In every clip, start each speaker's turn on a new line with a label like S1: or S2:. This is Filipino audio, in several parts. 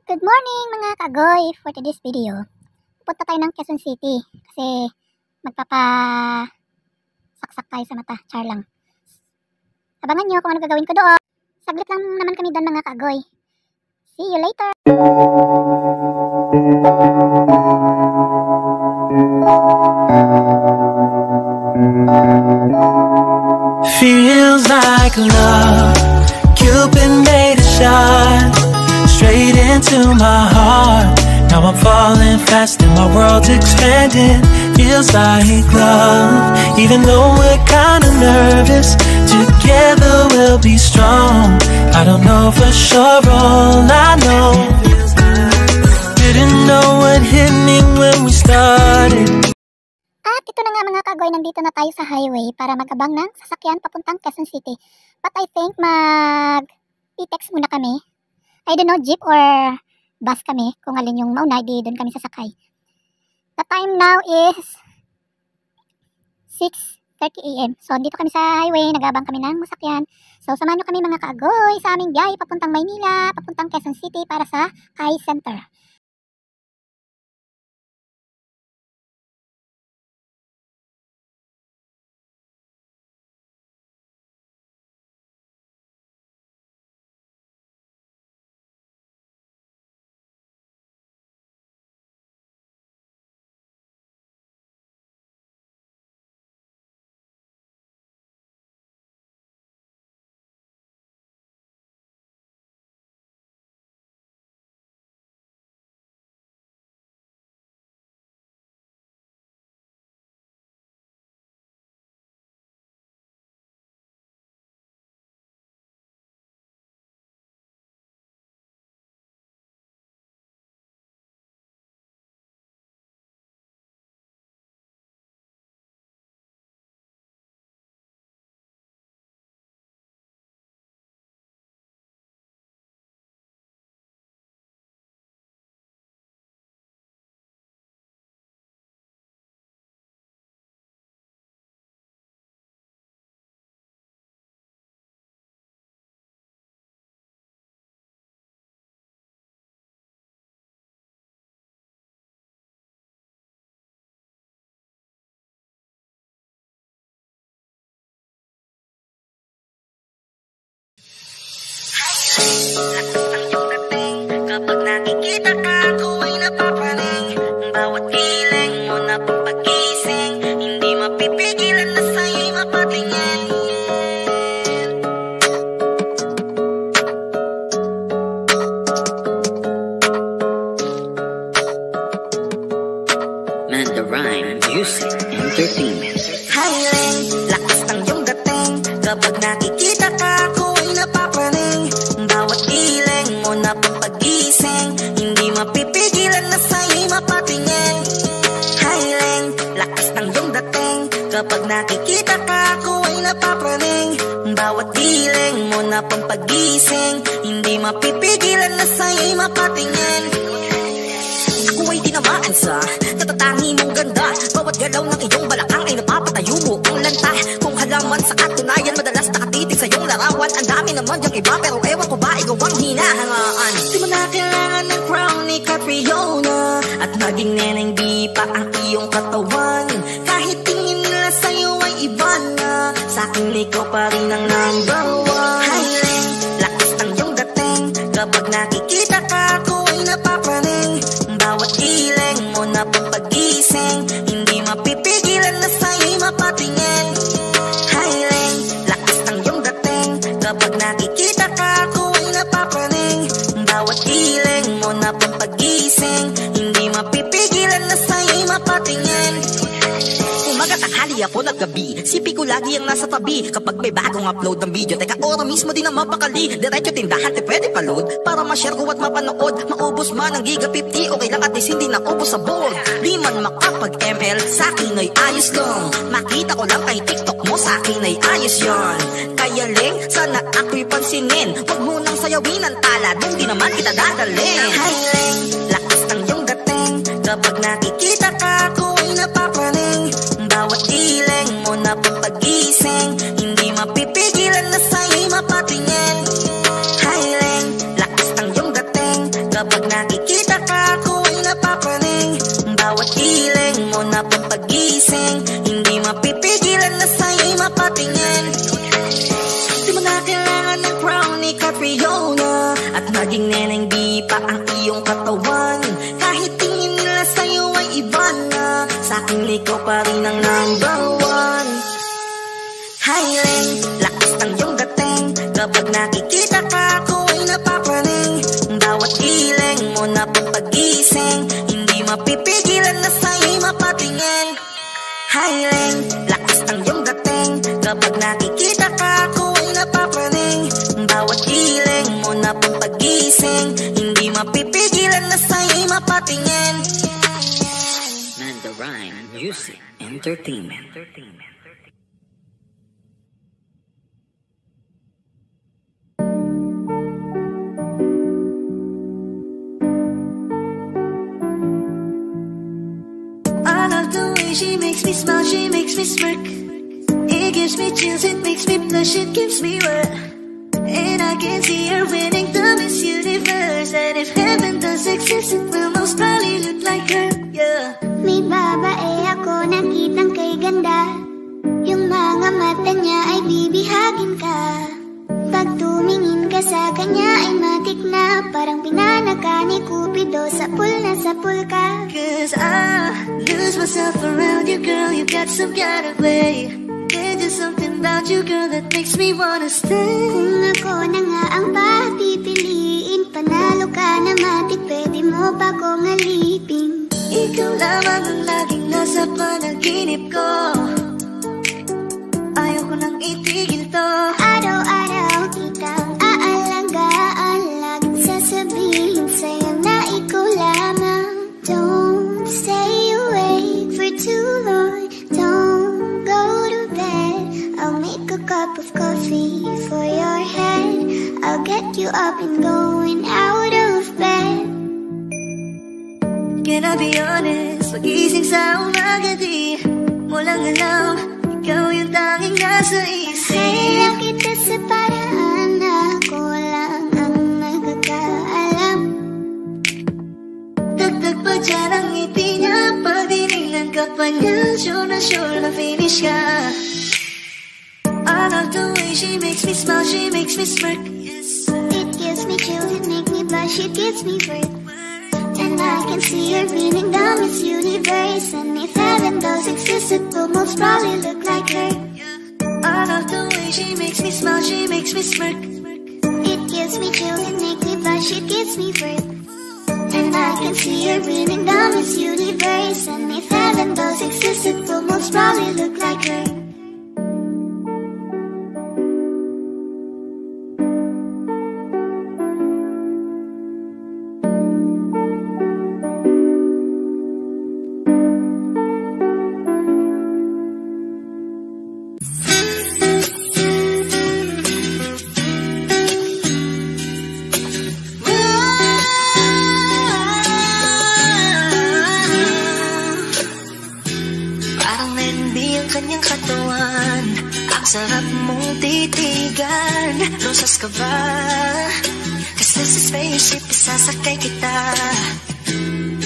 S1: Good morning mga kagoy! For today's video, pupunta tayo ng Quezon City kasi magpapasaksak tayo sa mata. Char lang. Abangan nyo kung ano gagawin ko doon. Saglit lang naman kami doon mga kagoy. See you later!
S2: Feels like love, Cupid made a shot straight into my heart. Now I'm falling fast and my world's expanding. Feels like love, even though we're kinda nervous. Together we'll be strong. I don't know for sure, all I know didn't know what hit me when we started.
S1: At ito na nga mga kagoy, nandito na tayo sa highway para mag-abang ng sasakyan papuntang Quezon City. But I think mag-i-text muna kami. I don't know, jeep or bus kami. Kung alin yung mauna, di doon kami sasakay. The time now is 6:30 AM. So, dito kami sa highway, nag-abang kami ng masakyan. So, samahan nyo kami mga kagoy sa aming biyahe papuntang Maynila, papuntang Quezon City para sa High Center.
S3: Kapag nakikita ka, ako ay napapaning. Bawat kiling mo na papagising, hindi mapipigilan na sa'yo'y mapatingin. Manda Rhyme Music Entertainment. Highland, lakas ng iyong dating. Kapag nakikita ka, ako ay napapaning. Bawat kiling mo na papagising, hindi mapipigilan na sa'yo'y mapatingin. Highland, lakas ng iyong dating. Kapag nakikita ka, ako ay napapaning. Bawat kiling mo na pampagising, hindi mapipigilan na sa'yo'y mapatingin. Ako ay tinamaan sa katatangi mong ganda. Bawat galaw ng iyong balakang ay napapatayo mo ang lanta. Kung halaman sa katunayan, madalas nakatitig sa iyong larawan. Ang dami naman yung iba, pero ewan ko ba ikaw ang hinahangaan. Di mo na kailangan ng crown ni Catriona, at maging neneng di pa ang iyong katawan. Kahit tingin nila sa'yo ay iba na, sa'king ikaw pa rin ang number one. Highland, lakas ng iyong dating. Kapag nakikita ka, ako ay napapaning. Bawat kiling mo na pampagising, hindi mapipigilan na sa'yo'y mapatingin. Highland, lakas ng iyong dating. Kapag nakikita ka, ako ay napapaning. Bawat kiling mo na pampagising, hindi mapipigilan na sa'yo'y mapatingin. Umaga, tanghali, hapon at gabi, sipi ko lagi ang nasa tabi. Kapag may bagong upload ng video, teka ora mismo din ang mapakali. Diretso tindahan, te pwede pa-load para ma-share ko at mapanood. Maubos man ang giga 50, okay lang at least hindi na ubos sa board. Di man makapag-ML, sa'kin ay ayos lang. Makita ko lang kay TikTok mo, sa'kin ay ayos yon. Kaya Ling, sana ako'y pansinin. Huwag mo nang sayawin ang tala, dun di naman kita dadalhin. Hi Ling, lakas ng iyong dating. Kapag nakikita ka, ako ay napapaning. Bawat kiling mo na pampagising, hindi mapipigilan na sa'yo'y mapatingin. Highland, lakas ng iyong dating. Kapag nakikita ka, ako'y napapraning. Bawat hiling mo na pampagising, hindi mapipigilan na sa'yo'y mapatingin. Di mo na kailangan ng crown ni Catriona, at maging neneng di pa ang iyong katawan. Kahit tingin nila sa'yo ay iba na, sa'king ikaw pa rin ang number one. Hiling, lakas ng iyong dating. Kapag nakikita ka, ako'y napapraning. Bawat hiling mo na pampagising, hindi mapipigilan na sa'yo'y mapatingin. Hiling, lakas ng iyong dating. Kapag nakikita ka, ako'y napapraning. Bawat hiling mo na pampagising, hindi mapipigilan na sa'yo'y mapatingin. Manda Rhyme Music Entertainment.
S4: I love the way she makes me smile, she makes me smirk. It gives me chills, it makes me blush, it gives me wet. And I can see her winning the Miss Universe. And if heaven does exist, it will most probably look like her, yeah.
S1: May babae ako nakitang kay ganda, yung mga mata niya ay bibihagin ka. Pag tumingin ka sa kanya ay matik na, parang pinanaka ni Cupido, sapul na sapul ka.
S4: Cause I lose myself around you, girl, you got some kind of way. There's just something about you, girl, that makes me wanna stay.
S1: Kung ako na nga ang papipiliin, panalo ka na matik, pwede mo pa kong alipin.
S4: Ikaw lamang ang laging nasa panaginip ko, ayoko nang itigil to.
S1: Araw-araw kitang aalagaan, laging sasabihin sa'yo na ikaw lamang. Don't stay awake for too long, don't go to bed. I'll make a cup of coffee for your head, I'll get you up and going out of bed.
S4: Can I be honest, pagising sa umaga di mo lang alam, ikaw yung tanging nasa isip.
S1: Kaya kita sa paraan na ako lang ang nagkakaalam.
S4: Dagdag pa dyan ang ngiti niya, pag dinilan ka pa niya, sure na finish ka. I love the way she makes me smile, she makes me smirk.
S1: It gives me chills, it makes me blush, it gives me breath. And I can see her winning the Miss Universe. And if heaven does exist, it will most probably look like her.
S4: I love the way she makes me smile, she makes me smirk.
S1: It gives me chills, it makes me blush, it gives me breath. And I can see her winning the Miss Universe. And if heaven does exist, it will most probably look like her.
S4: Sarap mong titigan, rosas ka ba? Kasi sa spaceship isasakay kita.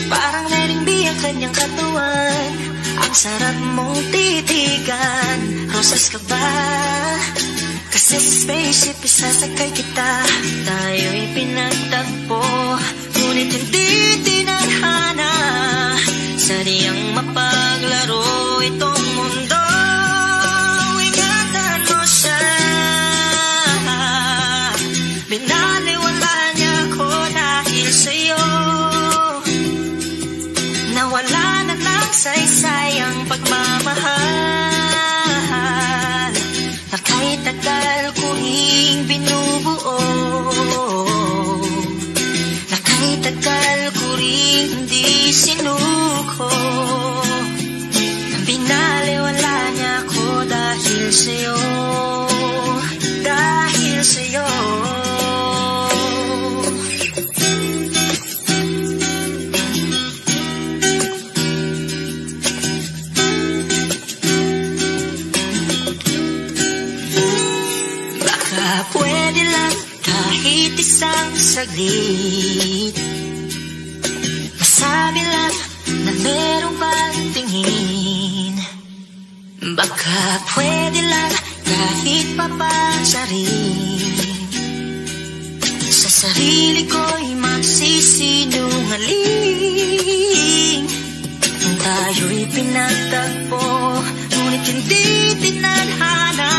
S4: Parang letting be ang kanyang katawan. Ang sarap mong titigan, rosas ka ba? Kasi sa spaceship isasakay kita. Tayo'y pinagtagpo, ngunit hindi tinadhana. Sadyang mapaglaro itong mundo. Binaliwala niya ako dahil sa'yo. Nawala na lang saysay ang pagmamahal na kahit tagal ko ring binubuo, na kahit tagal ko ring hindi sinuko. Binaliwala niya ako dahil sa'yo, dahil sa'yo. Pwede lang kahit isang saglit,
S3: kabilang na merong pagtingin. Baka pwede lang kahit papasarin. Sa sarili ko'y magsisinungaling. Tayo'y pinagtagpo, ngunit hindi tinadhana.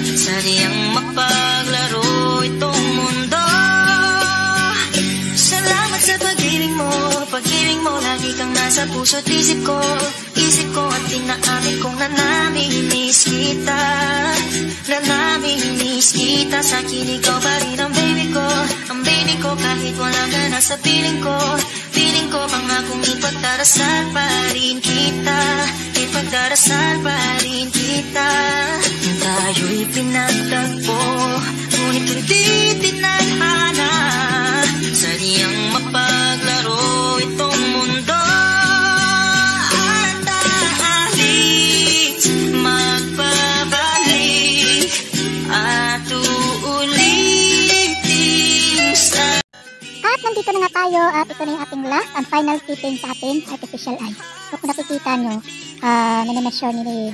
S3: Sadyang mapaglaro itong mundo. Salamat sa pag-ibig mo, lagi kang nasa puso't isip ko at tinaamin kong nanamimiss kita, sa akin ikaw pa rin ang baby ko, kahit wala ka na sa piling ko, pangakong ipagdarasal pa rin kita, tayo'y pinagtagpo, ngunit hindi tinadhana, sadyang mapaglaro itong mundo. At aalis, magpabalik, at uulitin sa...
S1: At nandito na nga tayo at ito na yung ating last and final fitting sa ating artificial eye. So kung nakikita nyo, nanimeasure ni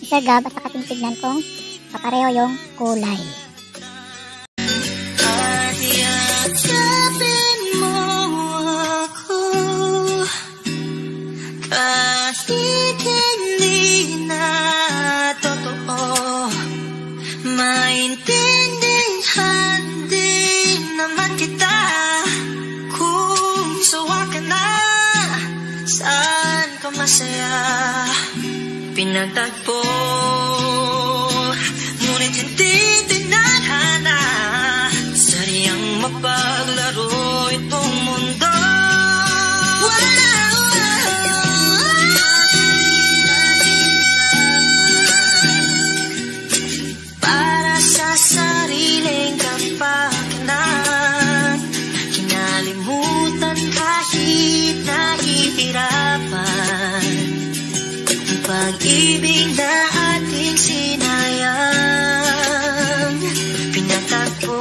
S1: Sir Gab at saka tinitignan kong kapareho yung kulay.
S3: At yakapin mo ako, kahit hindi na totoo, maintindihan din naman kita. Kung sawa ka na, saan ka masaya? Pinagtagpo, ngunit hindi tinadhana, sadyang mapaglaro itong mundo. Para sa sariling kapakanan, kinalimutan kahit nahihirapan, pag-ibig na ating sinayang, pinatagpo.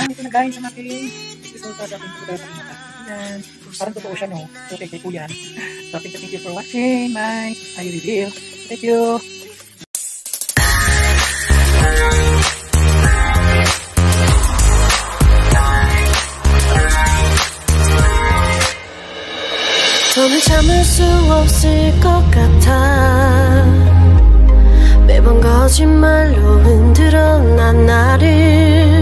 S5: Ito na guys ang ating resulta sa ating pagkakita ng mata. Yan. Parang totoo siya, no? So, thank you po yan. So, thank you for watching my eye reveal. Thank you.
S6: 더는 참을 수 없을 것 같아. 매번 거짓말로 흔들어 난 나를